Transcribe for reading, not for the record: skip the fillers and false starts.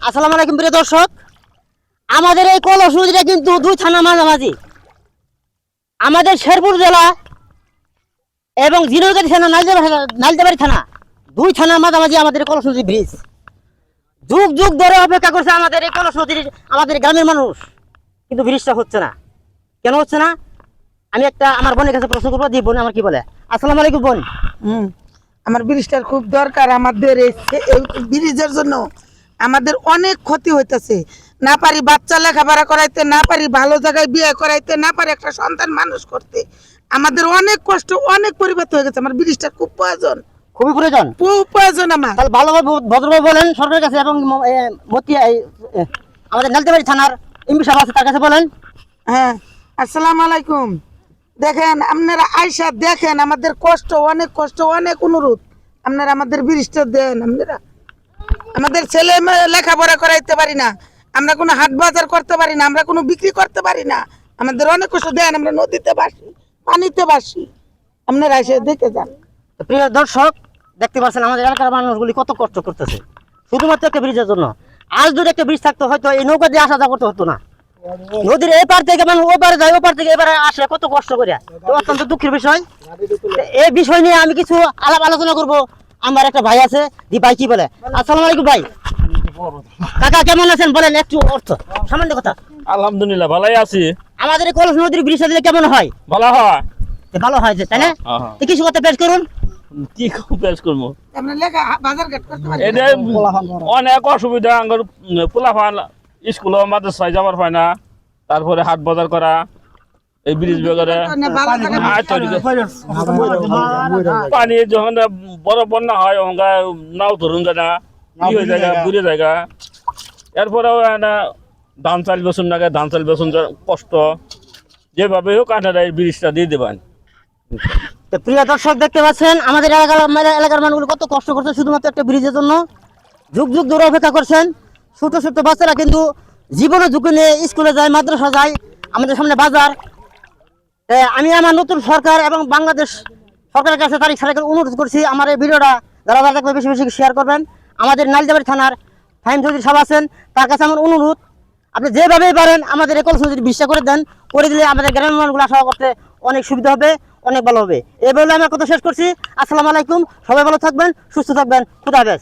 আসসালামু আলাইকুম প্রিয় দর্শক, আমাদের এই কলস নদীটা কিন্তু দুই থানা মাঝামাঝি। আমাদের শেরপুর জেলা এবং জিনগরী থানা, নাইলদাবাড়ি থানা, দুই থানার মাঝামাঝি আমাদের কলস নদী ব্রিজ। যুগ যুগ ধরে অপেক্ষা করছে আমাদের এই কলস নদীর, আমাদের গ্রামের মানুষ, কিন্তু ব্রিজটা হচ্ছে না। কেন হচ্ছে না? আমি একটা আমার বোনের কাছে প্রশ্ন করবো, বোন আমার কি বলে। আসসালামু আলাইকুম বোন। আমার ব্রিজটার খুব দরকার। আমাদের এই ব্রিজের জন্য আমাদের অনেক ক্ষতি হইতেছে। না পারি বাচ্চা লেখাপড়া করাইতে, না পারি ভালো জায়গায় বিয়ে করাইতে, না পারি একটা সন্তান মানুষ করতে। আমাদের অনেক কষ্ট, অনেক পরিবর্তন হয়ে গেছে। আমার ব্রিজটা খুব প্রয়োজন, খুবই প্রয়োজন, খুব প্রয়োজন আমার। তাহলে ভালোভাবে ভদ্রভাবে বলেন সরকারের কাছে, এবং আমাদের নাইলদাবাড়ি থানার এমপি সাহেব আছে তার কাছে বলেন। হ্যাঁ, আসসালামু আলাইকুম। দেখেন, আপনারা আইসা দেখেন আমাদের কষ্ট, অনেক কষ্ট, অনেক অনুরোধ, আপনারা আমাদের ব্রিজটা দেন। আপনারা আমাদের ছেলে মেয়ে লেখাপড়া করাইতে পারি না, আমরা কোনো হাট বাজার করতে পারি না, আমরা কোনো বিক্রি করতে পারি না। আমাদের অনেক কষ্ট দেন, আমরা নদীতে বাসি, পানিতে বাসি। আপনারা এসে দেখে যান। প্রিয় দর্শক, দেখতে পাচ্ছেন আমাদের এলাকার মানুষগুলি কত কষ্ট করতেছে শুধুমাত্র একটা ব্রিজের জন্য। আজ যদি একটা ব্রিজ থাকতো, হয়তো এই নৌকা দিয়ে আসা যাওয়া করতে হতো না। নদীর এই পার থেকে মানুষ ওপারে যায়, ওপার থেকে এবারে আসে কত কষ্ট করে, তো অত্যন্ত দুঃখের বিষয়। এই বিষয় নিয়ে আমি কিছু আলোচনা করব। আমার একটা ভাই আছে, দি ভাই কি বলে। আসসালামু আলাইকুম ভাই। কাকা কেমন আছেন বলেন, একটু অর্থ সামান্য কথা। আলহামদুলিল্লাহ ভালোই আছি। আমাদের এই কলস নদীর ব্রিজটা দিলে কেমন হয়? ভালো হয়, ভালো হয় যে, তাই না? তো কিছু কথা পেশ করুন। কি পেশ করবো, আমরা লেখা বাজার ঘাট করতে পারি এটা অনেক অসুবিধা। আঙ্গুর পোলাফান স্কুল মাদ্রাসায় যাবার হয় না, তারপরে হাট বাজার করা, এই ব্রিজ বেগরে পানি যখন বড় বন্যা হয় নাও ধরুন যায় না, কি হয়ে যায়, বুড়ে জায়গা। এরপরেও ধান চাল বেসন লাগে, ধান চাল বেসন কষ্ট। যেভাবে হোক আপনারা এই ব্রিজটা দিয়ে দেবেন। তো প্রিয় দর্শক, দেখতে পাচ্ছেন আমাদের এলাকার মানুষগুলো কত কষ্ট করছে শুধুমাত্র একটা ব্রিজের জন্য। যুগ যুগ ধরে অপেক্ষা করছেন। ছোট ছোট বাচ্চারা কিন্তু জীবনে ঝুঁকি নিয়ে স্কুলে যায়, মাদ্রাসা যায়, আমাদের সামনে বাজার। আমি আমার নতুন সরকার এবং বাংলাদেশ সরকারের কাছে তারিখ সারেকের অনুরোধ করছি, আমার এই ভিডিওটা যারা দেখবে বেশি বেশি শেয়ার করবেন। আমাদের নাইলদাবাড়ি থানার ফাহিম চৌধুরী সাহেব আছেন, তার কাছে আমার অনুরোধ, আপনি যেভাবেই পারেন আমাদের এই কলস নদীর বিশ্বাস করে দেন, করে দিলে আমাদের গ্রামের মানুষগুলো আসা করতে অনেক সুবিধা হবে, অনেক ভালো হবে। এই বলে আমার কথা শেষ করছি। আসসালামু আলাইকুম, সবাই ভালো থাকবেন, সুস্থ থাকবেন, খুদা হাফেজ।